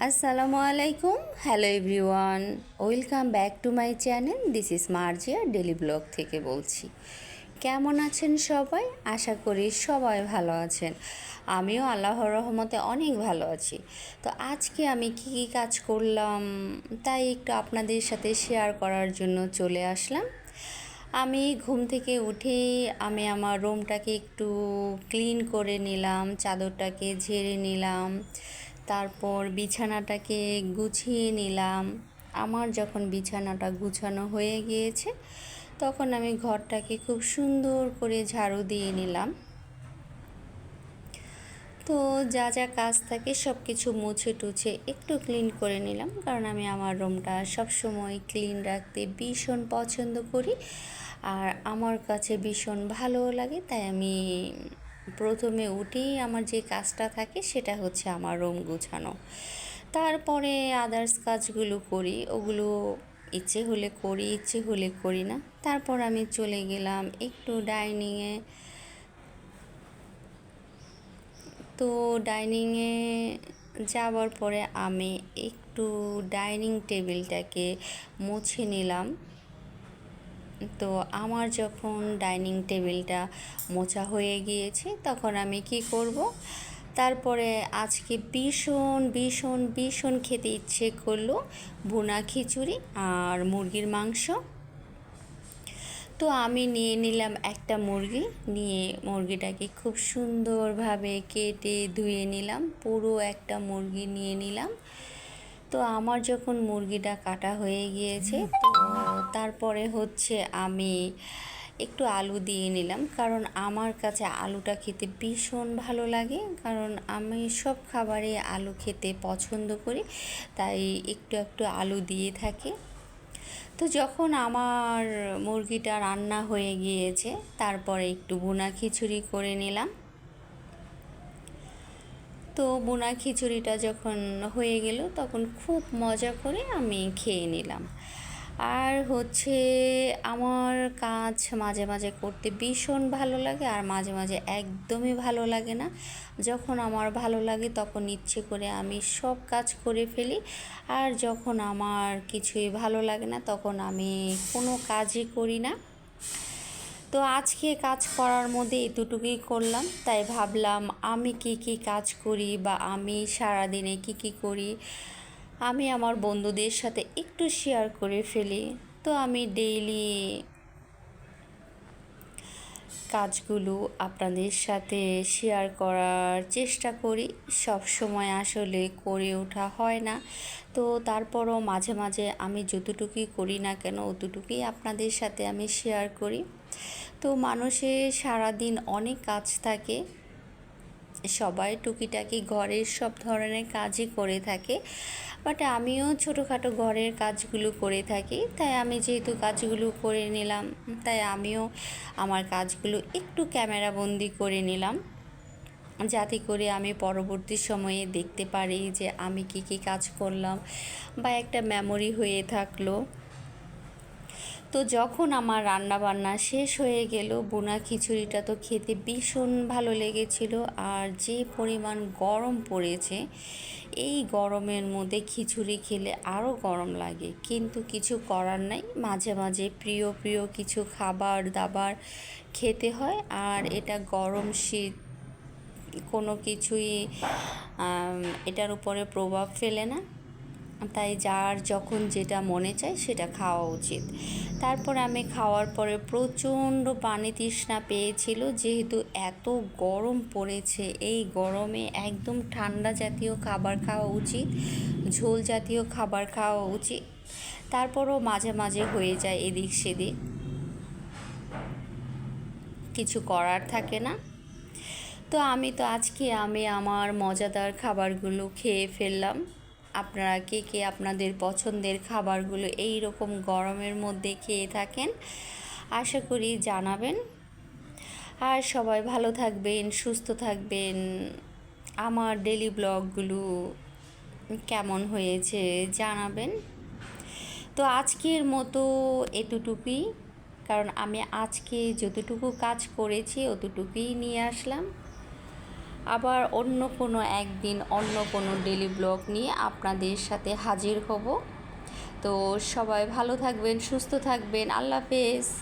আসসালামু আলাইকুম, hello everyone, welcome back to my channel. This is Marjia daily blog থেকে বলছি। কেমন আছেন সবাই? আশা করি সবাই ভালো আছেন। আমিও আল্লাহর রহমতে অনেক ভালো আছি। তো আজকে আমি কী কী কাজ করলাম তাই একটু আপনাদের সাথে শেয়ার করার জন্য চলে আসলাম। আমি ঘুম থেকে উঠেই আমি আমার রুমটাকে একটু ক্লিন করে নিলাম, চাদরটাকে ঝেড়ে নিলাম, তারপর বিছানাটাকে গুছিয়ে নিলাম। আমার যখন বিছানাটা গুছানো হয়ে গিয়েছে তখন আমি ঘরটাকে খুব সুন্দর করে ঝাড়ু দিয়ে নিলাম। তো যা যা কাজ থাকে সব কিছু মুছে টুছে একটু ক্লিন করে নিলাম, কারণ আমি আমার রুমটা সবসময় ক্লিন রাখতে ভীষণ পছন্দ করি আর আমার কাছে ভীষণ ভালোও লাগে। তাই আমি প্রথমে উঠেই আমার যে কাজটা থাকে সেটা হচ্ছে আমার রুম গুছানো। তারপরে আদার্স কাজগুলো করি, ওগুলো ইচ্ছে হলে করি, ইচ্ছে হলে করি না। তারপর আমি চলে গেলাম একটু ডাইনিংয়ে। তো ডাইনিংয়ে যাওয়ার পরে আমি একটু ডাইনিং টেবিলটাকে মুছে নিলাম। তো আমার যখন ডাইনিং টেবিলটা মোছা হয়ে গিয়েছে তখন আমি কি করব, তারপরে আজকে ভীষণ ভীষণ ভীষণ খেতে ইচ্ছে করলো ভুনা খিচুড়ি আর মুরগির মাংস। তো আমি নিয়ে নিলাম একটা মুরগি, নিয়ে মুরগিটাকে খুব সুন্দরভাবে কেটে ধুয়ে নিলাম, পুরো একটা মুরগি নিয়ে নিলাম। তো আমার যখন মুরগিটা কাটা হয়ে গিয়েছে তো তারপরে হচ্ছে আমি একটু আলু দিয়ে নিলাম, কারণ আমার কাছে আলুটা খেতে ভীষণ ভালো লাগে, কারণ আমি সব খাবারে আলু খেতে পছন্দ করি, তাই একটু একটু আলু দিয়ে থাকি। তো যখন আমার মুরগিটা রান্না হয়ে গিয়েছে তারপরে একটু ভুনা খিচুড়ি করে নিলাম। তো ভুনা খিচুড়িটা যখন হয়ে গেল তখন খুব মজা করে আমি খেয়ে নিলাম। আর হচ্ছে আমার কাজ মাঝে মাঝে করতে ভীষণ ভালো লাগে আর মাঝে মাঝে একদমই ভালো লাগে না। যখন আমার ভালো লাগে তখন ইচ্ছে করে আমি সব কাজ করে ফেলি, আর যখন আমার কিছুই ভালো লাগে না তখন আমি কোনো কাজই করি না। তো আজকে কাজ করার মধ্যে এতটুকুই করলাম, তাই ভাবলাম আমি কি কি কাজ করি বা আমি সারাদিনে কি কি করি আমি আমার বন্ধুদের সাথে একটু শেয়ার করে ফেলি। তো আমি ডেইলি কাজগুলো আপনাদের সাথে শেয়ার করার চেষ্টা করি, সব সময় আসলে করে ওঠা হয় না। তো তারপরও মাঝে মাঝে আমি যতটুকুই করি না কেন অতটুকুই আপনাদের সাথে আমি শেয়ার করি। তো মানুষের সারাদিন অনেক কাজ থাকে, সবাই টুকিটাকি ঘরের সব ধরনের কাজই করে থাকে, বাট আমিও ছোটোখাটো ঘরের কাজগুলো করে থাকি। তাই আমি যেহেতু কাজগুলো করে নিলাম তাই আমিও আমার কাজগুলো একটু ক্যামেরাবন্দি করে নিলাম, যাতে করে আমি পরবর্তী সময়ে দেখতে পারি যে আমি কি কি কাজ করলাম বা একটা মেমোরি হয়ে থাকলো। তো যখন আমার রান্না বান্না শেষ হয়ে গেল, ভুনা খিচুড়িটা তো খেতে ভীষণ ভালো লেগেছিল, আর যে পরিমাণ গরম পড়েছে এই গরমের মধ্যে খিচুড়ি খেলে আরও গরম লাগে, কিন্তু কিছু করার নাই, মাঝে মাঝে প্রিয় প্রিয় কিছু খাবার দাবার খেতে হয়। আর এটা গরম শীত কোনো কিছুই এটার উপরে প্রভাব ফেলে না, তাই যার যখন যেটা মনে চায় সেটা খাওয়া উচিত। তারপর আমি খাওয়ার পরে প্রচণ্ড পানি তৃষ্ণা পেয়েছিল, যেহেতু এত গরম পড়েছে এই গরমে একদম ঠান্ডা জাতীয় খাবার খাওয়া উচিত, ঝোল জাতীয় খাবার খাওয়া উচিত। তারপরও মাঝে মাঝে হয়ে যায় এদিক সেদিক, কিছু করার থাকে না। তো আজকে আমি আমার মজাদার খাবারগুলো খেয়ে ফেললাম। আপনারা কে কে আপনাদের পছন্দের খাবারগুলো এই রকম গরমের মধ্যে খেয়ে থাকেন আশা করি জানাবেন। আর সবাই ভালো থাকবেন, সুস্থ থাকবেন। আমার ডেলি ব্লগগুলো কেমন হয়েছে জানাবেন। তো আজকের মতো এতটুকুই, কারণ আমি আজকে যতটুকু কাজ করেছি অতটুকুই নিয়ে আসলাম। আবার অন্য কোনো একদিন অন্য কোনো ডেলি ব্লগ নিয়ে আপনাদের সাথে হাজির হব। তো সবাই ভালো থাকবেন, সুস্থ থাকবেন। আল্লাহ হাফেজ।